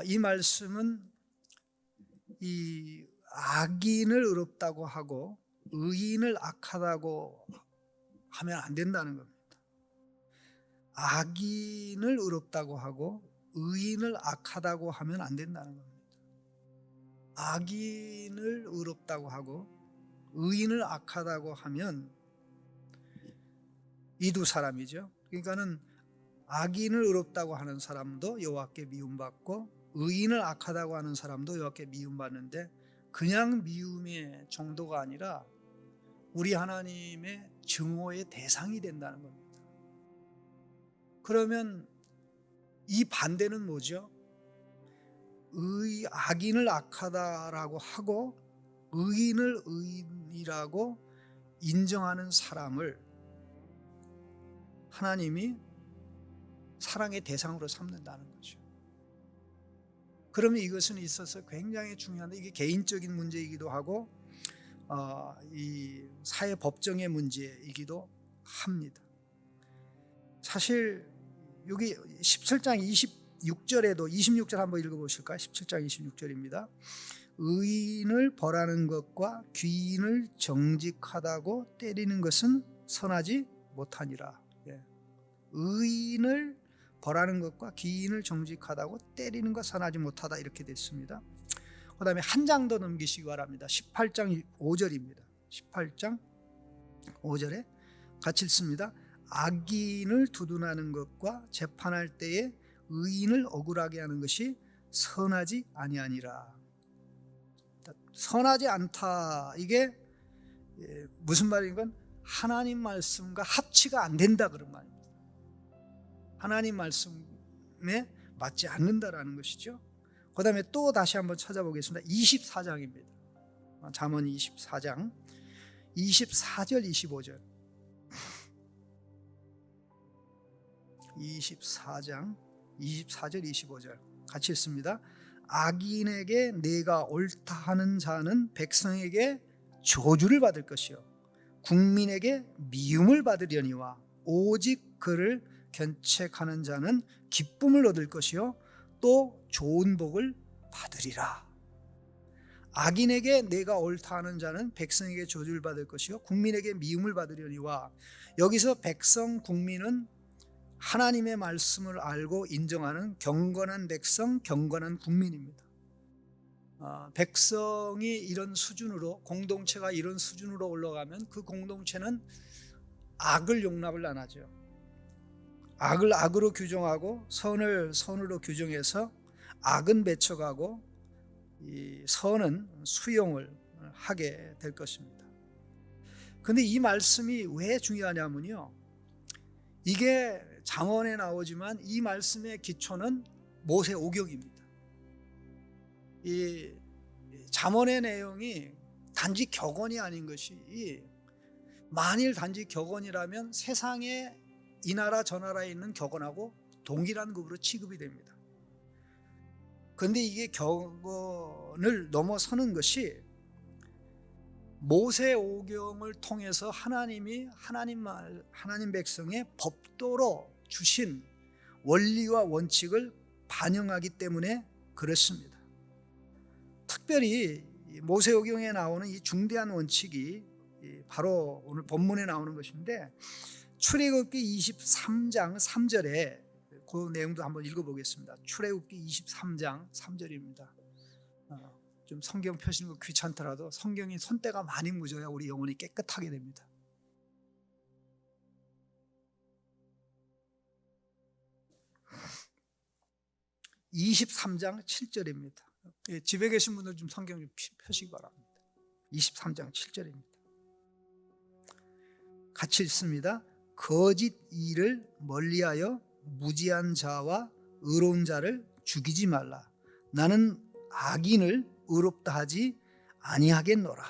이 말씀은 이 악인을 의롭다고 하고 의인을 악하다고 하면 안 된다는 겁니다. 악인을 의롭다고 하고 의인을 악하다고 하면 안 된다는 겁니다. 악인을 의롭다고 하고 의인을 악하다고 하면 이 두 사람이죠. 그러니까는 악인을 의롭다고 하는 사람도 여호와께 미움받고 의인을 악하다고 하는 사람도 여호와께 미움받는데, 그냥 미움의 정도가 아니라 우리 하나님의 증오의 대상이 된다는 겁니다. 그러면 이 반대는 뭐죠? 악인을 악하다라고 하고 의인을 의인이라고 인정하는 사람을 하나님이 사랑의 대상으로 삼는다는 거죠. 그러면 이것은 있어서 굉장히 중요한데, 이게 개인적인 문제이기도 하고 이 사회 법정의 문제이기도 합니다. 사실 여기 17장 26절에도 26절 한번 읽어보실까요? 17장 26절입니다. 의인을 벌하는 것과 귀인을 정직하다고 때리는 것은 선하지 못하니라. 의인을 벌하는 것과 귀인을 정직하다고 때리는 것 선하지 못하다, 이렇게 됐습니다. 그 다음에 한 장 더 넘기시기 바랍니다. 18장 5절입니다. 18장 5절에 같이 읽습니다. 악인을 두둔하는 것과 재판할 때에 의인을 억울하게 하는 것이 선하지 아니하니라. 선하지 않다, 이게 무슨 말인가? 하나님 말씀과 합치가 안 된다, 그런 말입니다. 하나님 말씀에 맞지 않는다라는 것이죠. 그 다음에 또 다시 한번 찾아보겠습니다. 24장입니다. 잠언 24장 24절 25절 24장 24절 25절 같이 읽습니다. 악인에게 내가 옳다 하는 자는 백성에게 저주를 받을 것이요 국민에게 미움을 받으려니와 오직 그를 견책하는 자는 기쁨을 얻을 것이요 또 좋은 복을 받으리라. 악인에게 내가 옳다 하는 자는 백성에게 저주를 받을 것이요 국민에게 미움을 받으려니와, 여기서 백성, 국민은 하나님의 말씀을 알고 인정하는 경건한 백성, 경건한 국민입니다. 백성이 이런 수준으로, 공동체가 이런 수준으로 올라가면 그 공동체는 악을 용납을 안 하죠. 악을 악으로 규정하고 선을 선으로 규정해서 악은 맺혀가고 이 선은 수용을 하게 될 것입니다. 그런데 이 말씀이 왜 중요하냐면요, 이게 잠언에 나오지만 이 말씀의 기초는 모세오경입니다. 이 잠언의 내용이 단지 격언이 아닌 것이, 만일 단지 격언이라면 세상에 이 나라 저 나라에 있는 격언하고 동일한 급으로 취급이 됩니다. 그런데 이게 격언을 넘어서는 것이 모세오경을 통해서 하나님이 하나님 백성의 법도로 주신 원리와 원칙을 반영하기 때문에 그렇습니다. 특별히 모세오경에 나오는 이 중대한 원칙이 바로 오늘 본문에 나오는 것인데, 출애굽기 23장 3절에 그 내용도 한번 읽어보겠습니다. 출애굽기 23장 3절입니다. 좀 성경 펴시는 거 귀찮더라도 성경이 손때가 많이 묻어야 우리 영혼이 깨끗하게 됩니다. (23장 7절입니다) 집에 계신 분들 좀 성경 좀 펴시기 바랍니다. 23장 7절입니다. 같이 읽습니다. 거짓 일을 멀리하여 무지한 자와 의로운 자를 죽이지 말라. 나는 악인을 의롭다 하지 아니하겠노라.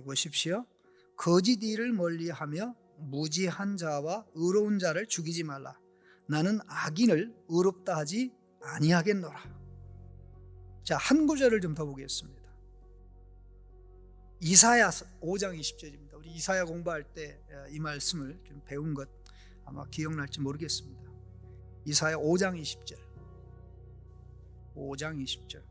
보십시오. 거짓 일을 멀리하며 무지한 자와 의로운 자를 죽이지 말라. 나는 악인을 의롭다 하지 아니하겠노라. 자, 한 구절을 좀 더 보겠습니다. 이사야 5장 20절입니다. 우리 이사야 공부할 때 이 말씀을 좀 배운 것 아마 기억날지 모르겠습니다. 이사야 5장 20절 5장 20절.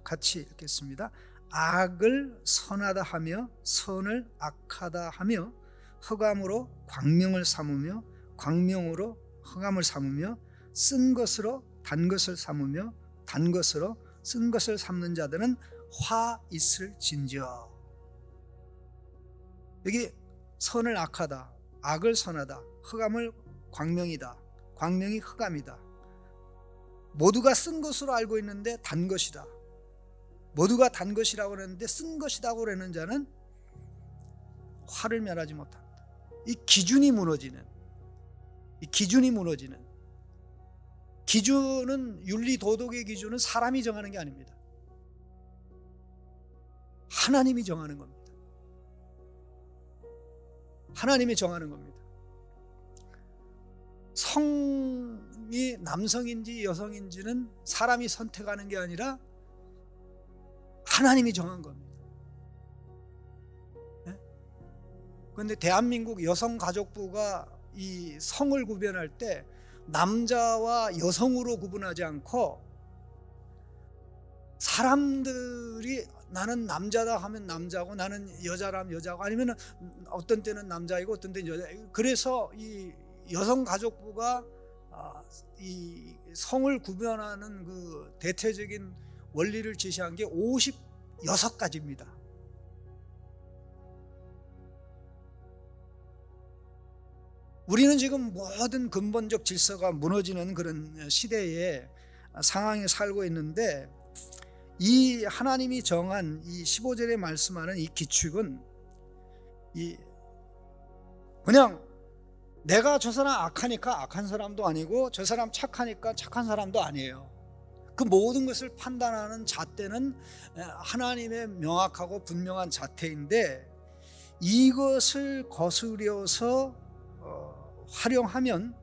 같이 읽겠습니다. 악을 선하다 하며 선을 악하다 하며 흑암으로 광명을 삼으며 광명으로 흑암을 삼으며 쓴 것으로 단 것을 삼으며 단 것으로 쓴 것을 삼는 자들은 화 있을진저. 여기 선을 악하다, 악을 선하다, 흑암을 광명이다, 광명이 흑암이다. 모두가 쓴 것으로 알고 있는데 단 것이다. 모두가 단 것이라고 그러는데 쓴 것이라고 그러는 자는 화를 멸하지 못한다. 이 기준이 무너지는, 기준은, 윤리 도덕의 기준은 사람이 정하는 게 아닙니다. 하나님이 정하는 겁니다. 하나님이 정하는 겁니다. 성이 남성인지 여성인지는 사람이 선택하는 게 아니라 하나님이 정한 겁니다. 그런데 대한민국 여성가족부가 이 성을 구별할 때 남자와 여성으로 구분하지 않고 사람들이 나는 남자다 하면 남자고 나는 여자라면 여자고 아니면 어떤 때는 남자이고 어떤 때는 여자. 그래서 이 여성가족부가 이 성을 구별하는 그 대체적인 원리를 제시한 게 56가지입니다. 우리는 지금 모든 근본적 질서가 무너지는 그런 시대의 상황에 살고 있는데 이 하나님이 정한 이 15절에 말씀하는 이 기축은 그냥 내가 저 사람 악하니까 악한 사람도 아니고 저 사람 착하니까 착한 사람도 아니에요. 그 모든 것을 판단하는 잣대는 하나님의 명확하고 분명한 잣대인데 이것을 거스려서 활용하면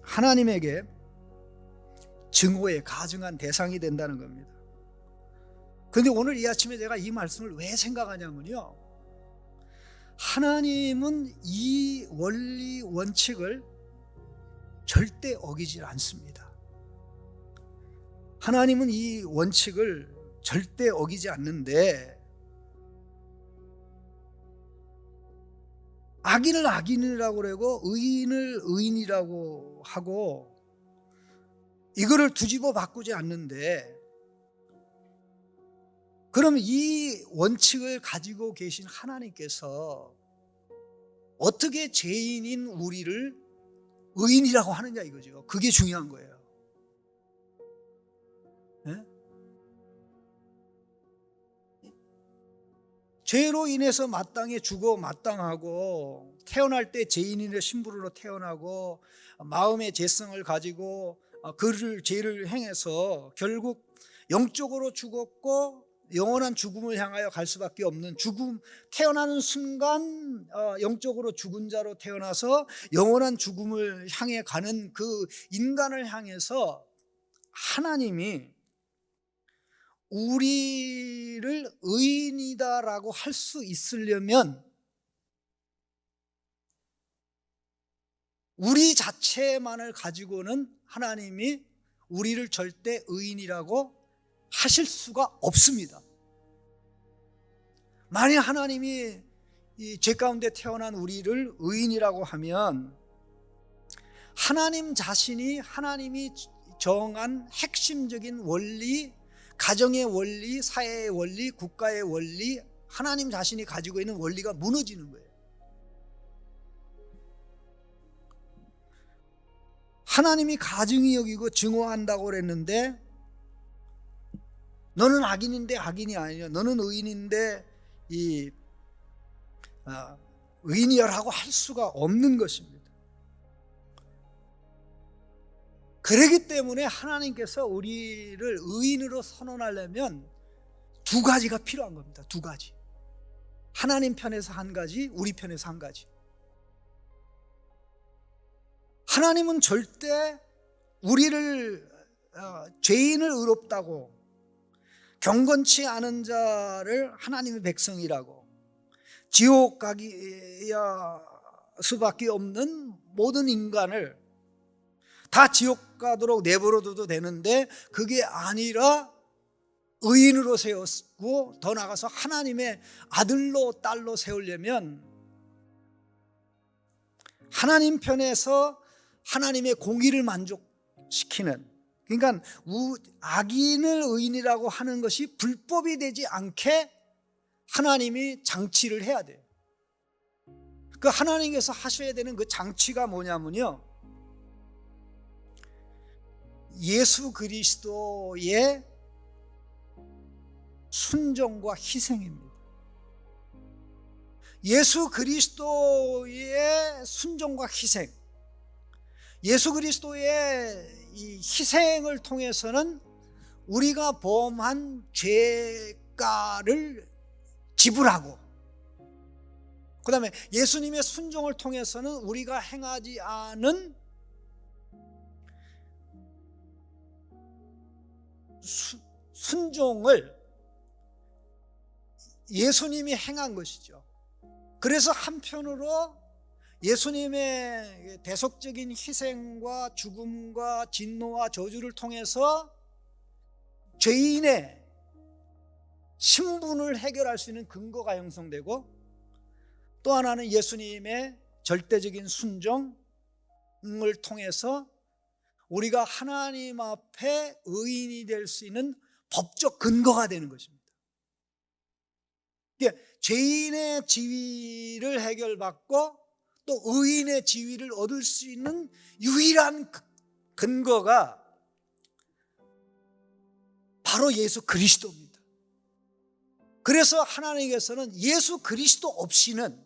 하나님에게 증오에 가증한 대상이 된다는 겁니다. 그런데 오늘 이 아침에 제가 이 말씀을 왜 생각하냐면요, 하나님은 이 원리 원칙을 절대 어기질 않습니다. 하나님은 이 원칙을 절대 어기지 않는데 악인을 악인이라고 그러고 의인을 의인이라고 하고 이거를 뒤집어 바꾸지 않는데, 그럼 이 원칙을 가지고 계신 하나님께서 어떻게 죄인인 우리를 의인이라고 하느냐 이거죠. 그게 중요한 거예요. 네? 죄로 인해서 마땅히 죽어 마땅하고 태어날 때 죄인의 신분으로 태어나고 마음의 죄성을 가지고 그를 죄를 행해서 결국 영적으로 죽었고 영원한 죽음을 향하여 갈 수밖에 없는 죽음, 태어나는 순간 영적으로 죽은 자로 태어나서 영원한 죽음을 향해 가는 그 인간을 향해서 하나님이 우리를 의인이다라고 할 수 있으려면 우리 자체만을 가지고는 하나님이 우리를 절대 의인이라고 하실 수가 없습니다. 만약 하나님이 이 죄 가운데 태어난 우리를 의인이라고 하면 하나님 자신이 하나님이 정한 핵심적인 원리, 가정의 원리, 사회의 원리, 국가의 원리, 하나님 자신이 가지고 있는 원리가 무너지는 거예요. 하나님이 가증히 여기고 증오한다고 그랬는데 너는 악인인데 악인이 아니야, 너는 의인인데 의인이라고 할 수가 없는 것입니다. 그렇기 때문에 하나님께서 우리를 의인으로 선언하려면 두 가지가 필요한 겁니다. 두 가지. 하나님 편에서 한 가지, 우리 편에서 한 가지. 하나님은 절대 우리를 죄인을 의롭다고, 경건치 않은 자를 하나님의 백성이라고, 지옥 가기야 수밖에 없는 모든 인간을 다 지옥 가도록 내버려둬도 되는데 그게 아니라 의인으로 세웠고 더 나아가서 하나님의 아들로 딸로 세우려면 하나님 편에서 하나님의 공의를 만족시키는, 그러니까 악인을 의인이라고 하는 것이 불법이 되지 않게 하나님이 장치를 해야 돼요. 그 하나님께서 하셔야 되는 그 장치가 뭐냐면요, 예수 그리스도의 순종과 희생입니다. 예수 그리스도의 순종과 희생, 예수 그리스도의 이 희생을 통해서는 우리가 범한 죄가를 지불하고, 그 다음에 예수님의 순종을 통해서는 우리가 행하지 않은 순종을 예수님이 행한 것이죠. 그래서 한편으로 예수님의 대속적인 희생과 죽음과 진노와 저주를 통해서 죄인의 신분을 해결할 수 있는 근거가 형성되고, 또 하나는 예수님의 절대적인 순종을 통해서 우리가 하나님 앞에 의인이 될 수 있는 법적 근거가 되는 것입니다. 죄인의 지위를 해결받고 또 의인의 지위를 얻을 수 있는 유일한 근거가 바로 예수 그리스도입니다. 그래서 하나님께서는 예수 그리스도 없이는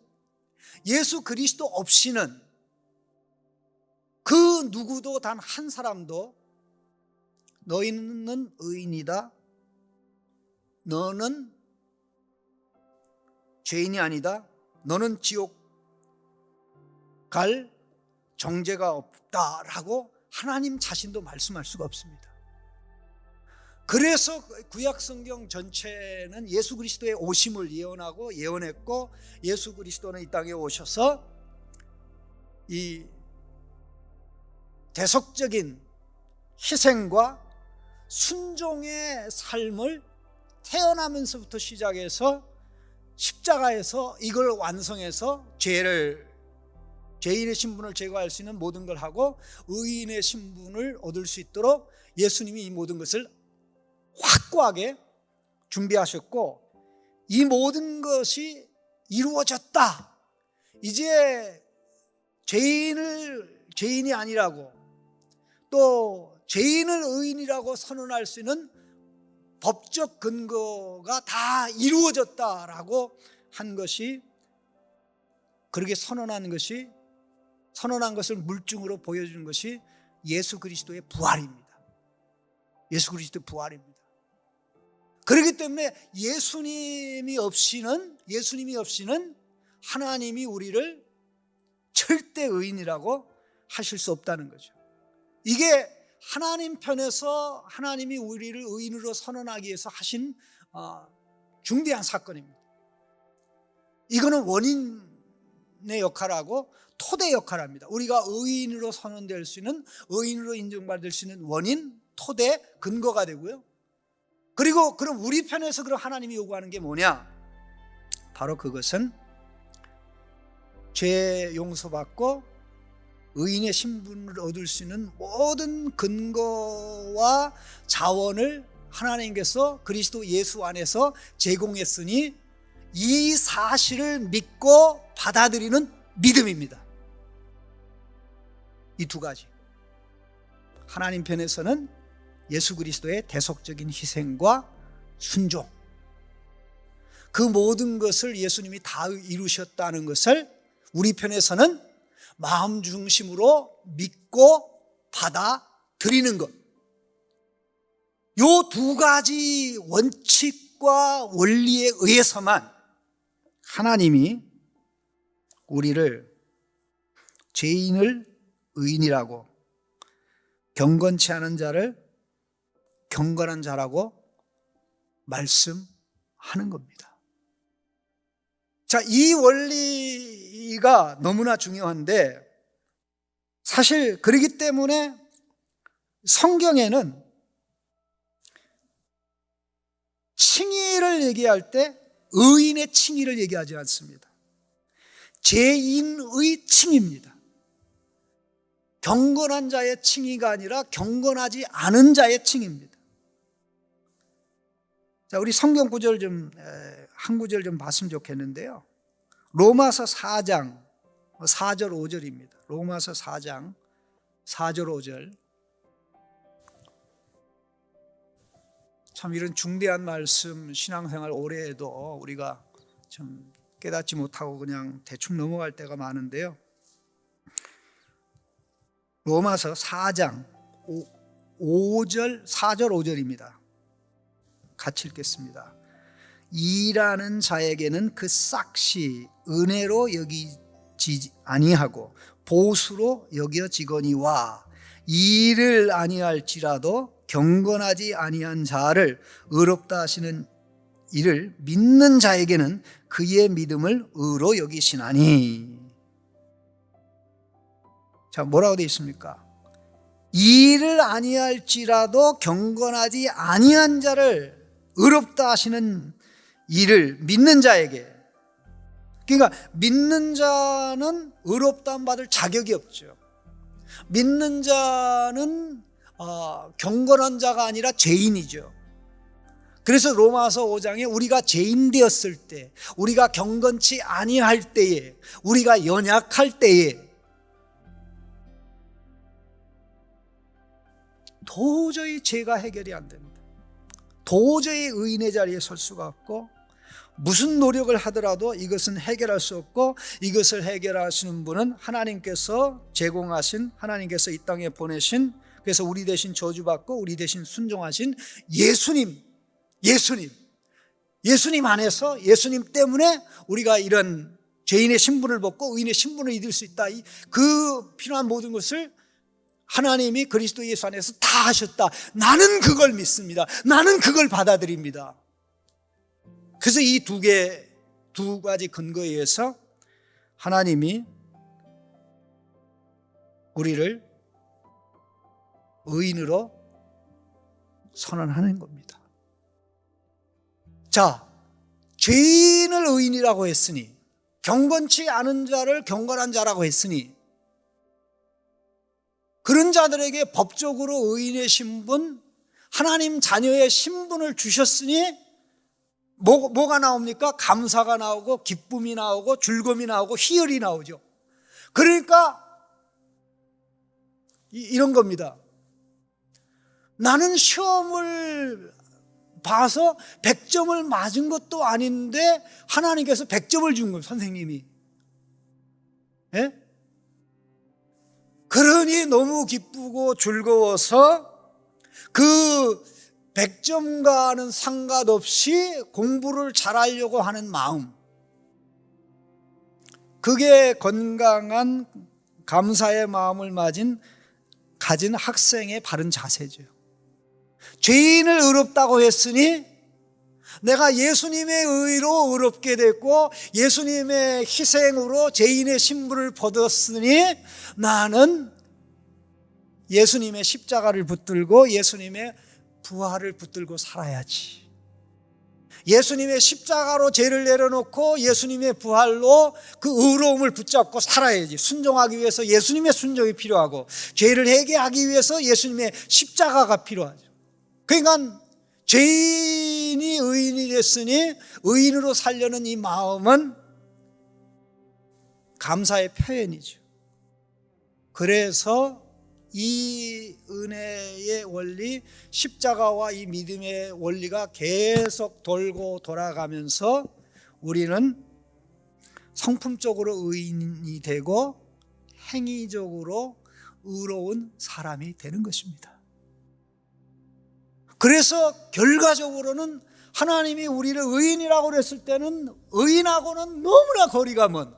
그 누구도 단 한 사람도 너희는 의인이다, 너는 죄인이 아니다, 너는 지옥 갈 정죄가 없다라고 하나님 자신도 말씀할 수가 없습니다. 그래서 구약 성경 전체는 예수 그리스도의 오심을 예언했고, 예수 그리스도는 이 땅에 오셔서 이 대속적인 희생과 순종의 삶을 태어나면서부터 시작해서 십자가에서 이걸 완성해서 죄인의 신분을 제거할 수 있는 모든 걸 하고 의인의 신분을 얻을 수 있도록 예수님이 이 모든 것을 확고하게 준비하셨고, 이 모든 것이 이루어졌다, 이제 죄인이 아니라고 또 죄인을 의인이라고 선언할 수 있는 법적 근거가 다 이루어졌다라고 한 것이, 그렇게 선언한 것을 물증으로 보여주는 것이 예수 그리스도의 부활입니다. 예수 그리스도의 부활입니다. 그렇기 때문에 예수님이 없이는 하나님이 우리를 절대 의인이라고 하실 수 없다는 거죠. 이게 하나님 편에서 하나님이 우리를 의인으로 선언하기 위해서 하신 중대한 사건입니다. 이거는 원인의 역할하고 토대 역할을 합니다. 우리가 의인으로 선언될 수 있는, 의인으로 인정받을 수 있는 원인, 토대, 근거가 되고요. 그리고 그럼 우리 편에서 그럼 하나님이 요구하는 게 뭐냐? 바로 그것은 죄 용서받고 의인의 신분을 얻을 수 있는 모든 근거와 자원을 하나님께서 그리스도 예수 안에서 제공했으니 이 사실을 믿고 받아들이는 믿음입니다. 이 두 가지. 하나님 편에서는 예수 그리스도의 대속적인 희생과 순종, 그 모든 것을 예수님이 다 이루셨다는 것을 우리 편에서는 마음 중심으로 믿고 받아들이는 것. 요 두 가지 원칙과 원리에 의해서만 하나님이 우리를 죄인을 의인이라고, 경건치 않은 자를 경건한 자라고 말씀하는 겁니다. 자, 이 원리가 너무나 중요한데, 사실 그렇기 때문에 성경에는 칭의를 얘기할 때 의인의 칭의를 얘기하지 않습니다. 죄인의 칭의입니다. 경건한 자의 칭의가 아니라 경건하지 않은 자의 칭의입니다. 자, 우리 성경 구절 한 구절 좀 봤으면 좋겠는데요. 로마서 4장 4절 5절입니다. 로마서 4장 4절 5절. 참 이런 중대한 말씀 신앙생활 오래 해도 우리가 참 깨닫지 못하고 그냥 대충 넘어갈 때가 많은데요. 로마서 4장 5절 4절 5절입니다. 같이 읽겠습니다. 일하는 자에게는 그 싹시 은혜로 여기지 아니하고 보수로 여겨지거니와 일을 아니할지라도 경건하지 아니한 자를 의롭다 하시는 이를 믿는 자에게는 그의 믿음을 의로 여기시나니. 자, 뭐라고 되어 있습니까? 일을 아니할지라도 경건하지 아니한 자를 의롭다 하시는 이를 믿는 자에게. 그러니까 믿는 자는 의롭다함 받을 자격이 없죠. 믿는 자는 경건한 자가 아니라 죄인이죠. 그래서 로마서 5장에 우리가 죄인 되었을 때, 우리가 경건치 아니할 때에, 우리가 연약할 때에 도저히 죄가 해결이 안 됩니다. 도저히 의인의 자리에 설 수가 없고, 무슨 노력을 하더라도 이것은 해결할 수 없고, 이것을 해결하시는 분은 하나님께서 제공하신, 하나님께서 이 땅에 보내신, 그래서 우리 대신 저주받고 우리 대신 순종하신 예수님 안에서, 예수님 때문에 우리가 이런 죄인의 신분을 벗고 의인의 신분을 얻을 수 있다. 그 필요한 모든 것을 하나님이 그리스도 예수 안에서 다 하셨다. 나는 그걸 믿습니다. 나는 그걸 받아들입니다. 그래서 이 두 가지 근거에 의해서 하나님이 우리를 의인으로 선언하는 겁니다. 자, 죄인을 의인이라고 했으니, 경건치 않은 자를 경건한 자라고 했으니, 그런 자들에게 법적으로 의인의 신분, 하나님 자녀의 신분을 주셨으니 뭐가 나옵니까? 감사가 나오고 기쁨이 나오고 즐거움이 나오고 희열이 나오죠. 그러니까 이런 겁니다. 나는 시험을 봐서 100점을 맞은 것도 아닌데 하나님께서 100점을 준 거예요, 선생님이. 예? 그러니 너무 기쁘고 즐거워서 그 100점과는 상관없이 공부를 잘하려고 하는 마음, 그게 건강한 감사의 마음을 가진 학생의 바른 자세죠. 죄인을 의롭다고 했으니 내가 예수님의 의로 의롭게 됐고 예수님의 희생으로 죄인의 신분을 받았으니 나는 예수님의 십자가를 붙들고 예수님의 부활을 붙들고 살아야지. 예수님의 십자가로 죄를 내려놓고 예수님의 부활로 그 의로움을 붙잡고 살아야지. 순종하기 위해서 예수님의 순종이 필요하고 죄를 회개하기 위해서 예수님의 십자가가 필요하죠. 그러니까 죄인이 의인이 됐으니 의인으로 살려는 이 마음은 감사의 표현이죠. 그래서 이 은혜의 원리, 십자가와 이 믿음의 원리가 계속 돌고 돌아가면서 우리는 성품적으로 의인이 되고 행위적으로 의로운 사람이 되는 것입니다. 그래서 결과적으로는 하나님이 우리를 의인이라고 그랬을 때는 의인하고는 너무나 거리가 먼,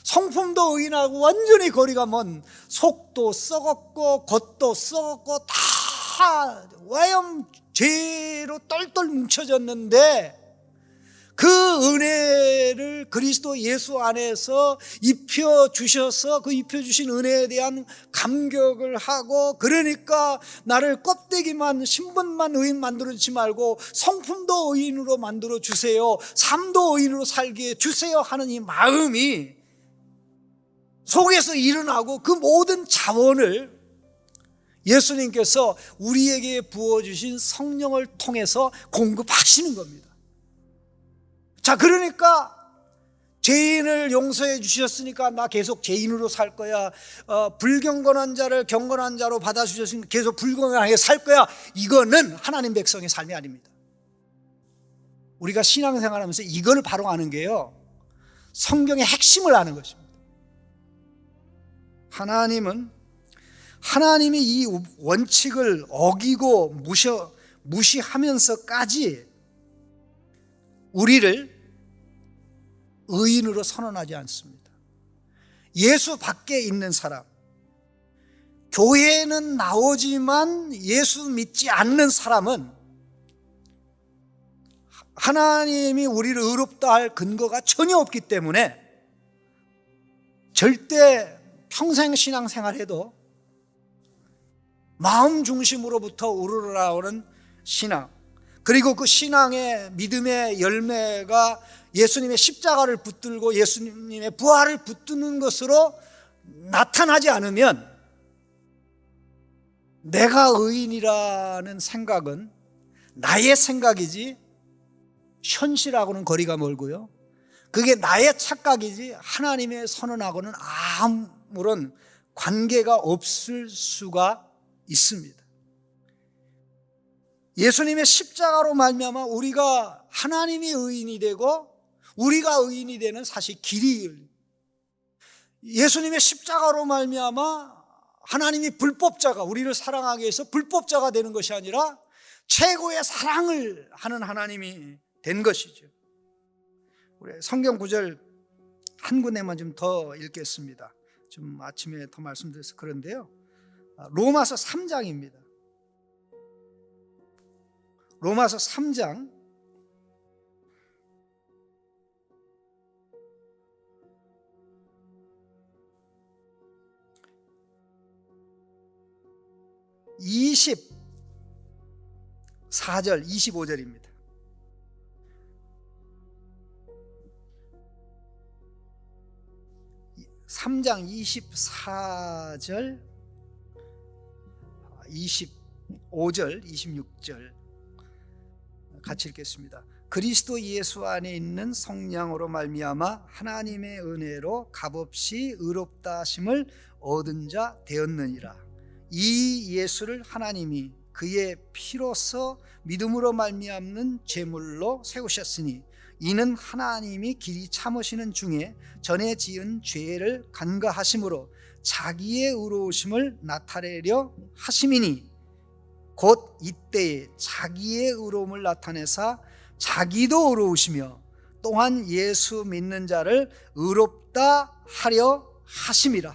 성품도 의인하고 완전히 거리가 먼, 속도 썩었고 겉도 썩었고 다 와염 죄로 똘똘 뭉쳐졌는데 그 은혜를 그리스도 예수 안에서 입혀주셔서 그 입혀주신 은혜에 대한 감격을 하고, 그러니까 나를 껍데기만 신분만 의인 만들어주지 말고 성품도 의인으로 만들어주세요, 삶도 의인으로 살게 해주세요 하는 이 마음이 속에서 일어나고, 그 모든 자원을 예수님께서 우리에게 부어주신 성령을 통해서 공급하시는 겁니다. 자, 그러니까 죄인을 용서해 주셨으니까 나 계속 죄인으로 살 거야, 불경건한 자를 경건한 자로 받아주셨으니까 계속 불경건하게 살 거야, 이거는 하나님 백성의 삶이 아닙니다. 우리가 신앙생활하면서 이걸 바로 아는 게요, 성경의 핵심을 아는 것입니다. 하나님이 이 원칙을 어기고 무시하면서까지 우리를 의인으로 선언하지 않습니다. 예수 밖에 있는 사람, 교회에는 나오지만 예수 믿지 않는 사람은 하나님이 우리를 의롭다 할 근거가 전혀 없기 때문에 절대 평생 신앙생활해도 마음 중심으로부터 우러나오는 신앙, 그리고 그 신앙의 믿음의 열매가 예수님의 십자가를 붙들고 예수님의 부활을 붙드는 것으로 나타나지 않으면 내가 의인이라는 생각은 나의 생각이지 현실하고는 거리가 멀고요, 그게 나의 착각이지 하나님의 선언하고는 아무런 관계가 없을 수가 있습니다. 예수님의 십자가로 말미암아 우리가 하나님이 의인이 되고 우리가 의인이 되는 사실 길이, 예수님의 십자가로 말미암아 하나님이 불법자가, 우리를 사랑하기 위해서 불법자가 되는 것이 아니라 최고의 사랑을 하는 하나님이 된 것이죠. 우리 성경 구절 한 군데만 좀 더 읽겠습니다. 좀 아침에 더 말씀드려서 그런데요, 로마서 3장입니다. 로마서 3장 24절 25절입니다. 3장 24절 25절 26절 같이 읽겠습니다. 그리스도 예수 안에 있는 성령으로 말미암아 하나님의 은혜로 값없이 의롭다 하심을 얻은 자 되었느니라. 이 예수를 하나님이 그의 피로서 믿음으로 말미암는 제물로 세우셨으니 이는 하나님이 길이 참으시는 중에 전에 지은 죄를 간과하심으로 자기의 의로우심을 나타내려 하심이니 곧 이때에 자기의 의로움을 나타내사 자기도 의로우시며 또한 예수 믿는 자를 의롭다 하려 하심이라.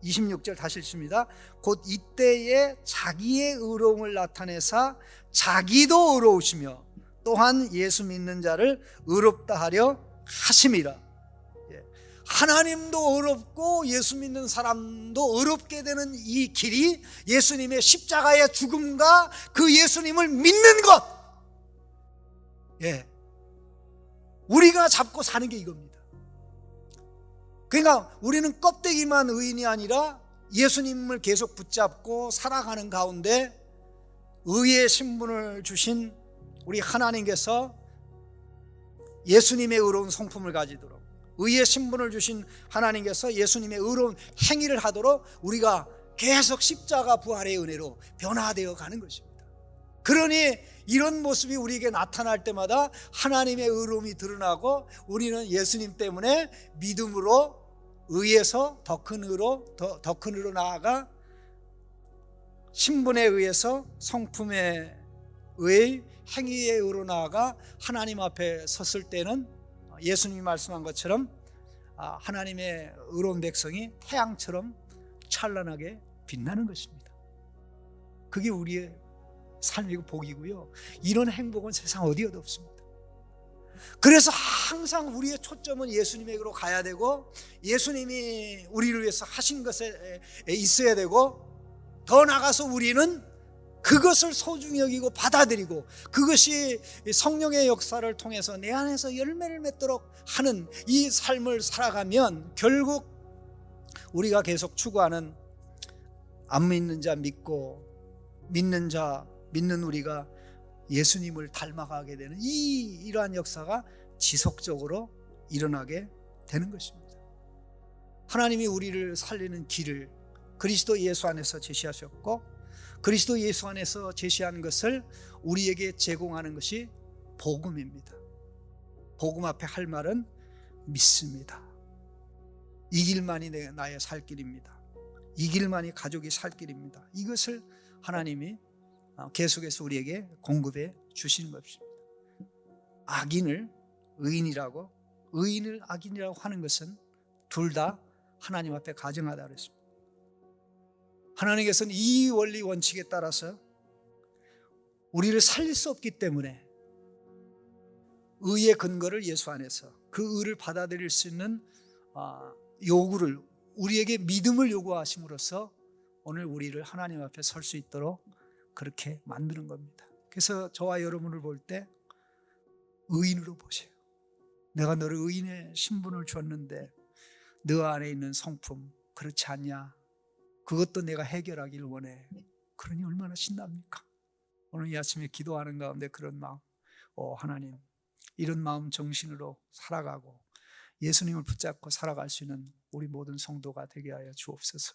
26절 다시 읽습니다. 곧 이때에 자기의 의로움을 나타내사 자기도 의로우시며 또한 예수 믿는 자를 의롭다 하려 하심이라. 하나님도 의롭고 예수 믿는 사람도 의롭게 되는 이 길이 예수님의 십자가의 죽음과 그 예수님을 믿는 것, 우리가 잡고 사는 게 이겁니다. 그러니까 우리는 껍데기만 의인이 아니라 예수님을 계속 붙잡고 살아가는 가운데 의의 신분을 주신 우리 하나님께서 예수님의 의로운 성품을 가지도록, 의의 신분을 주신 하나님께서 예수님의 의로운 행위를 하도록 우리가 계속 십자가 부활의 은혜로 변화되어 가는 것입니다. 그러니 이런 모습이 우리에게 나타날 때마다 하나님의 의로움이 드러나고 우리는 예수님 때문에 믿음으로 의에서 더 큰 의로 나아가 신분에 의해서 성품에 의의 행위에 의로 나아가 하나님 앞에 섰을 때는 예수님이 말씀한 것처럼 하나님의 의로운 백성이 태양처럼 찬란하게 빛나는 것입니다. 그게 우리의 삶이고 복이고요. 이런 행복은 세상 어디에도 없습니다. 그래서 항상 우리의 초점은 예수님에게로 가야 되고, 예수님이 우리를 위해서 하신 것에 있어야 되고, 더 나아가서 우리는 그것을 소중히 여기고 받아들이고, 그것이 성령의 역사를 통해서 내 안에서 열매를 맺도록 하는 이 삶을 살아가면 결국 우리가 계속 추구하는 안 믿는 자 믿고, 믿는 자 믿는 우리가 예수님을 닮아가게 되는 이러한 역사가 지속적으로 일어나게 되는 것입니다. 하나님이 우리를 살리는 길을 그리스도 예수 안에서 제시하셨고, 그리스도 예수 안에서 제시한 것을 우리에게 제공하는 것이 복음입니다. 복음 앞에 할 말은 믿습니다. 이 길만이 나의 살 길입니다. 이 길만이 가족이 살 길입니다. 이것을 하나님이 계속해서 우리에게 공급해 주시는 것입니다. 악인을 의인이라고, 의인을 악인이라고 하는 것은 둘 다 하나님 앞에 가정하다 그랬습니다. 하나님께서는 이 원리 원칙에 따라서 우리를 살릴 수 없기 때문에 의의 근거를 예수 안에서 그 의를 받아들일 수 있는 요구를, 우리에게 믿음을 요구하심으로써 오늘 우리를 하나님 앞에 설 수 있도록 그렇게 만드는 겁니다. 그래서 저와 여러분을 볼 때 의인으로 보세요. 내가 너를 의인의 신분을 줬는데 너 안에 있는 성품 그렇지 않냐? 그것도 내가 해결하기를 원해. 그러니 얼마나 신납니까? 오늘 이 아침에 기도하는 가운데 그런 마음, 하나님, 이런 마음 정신으로 살아가고 예수님을 붙잡고 살아갈 수 있는 우리 모든 성도가 되게 하여 주옵소서.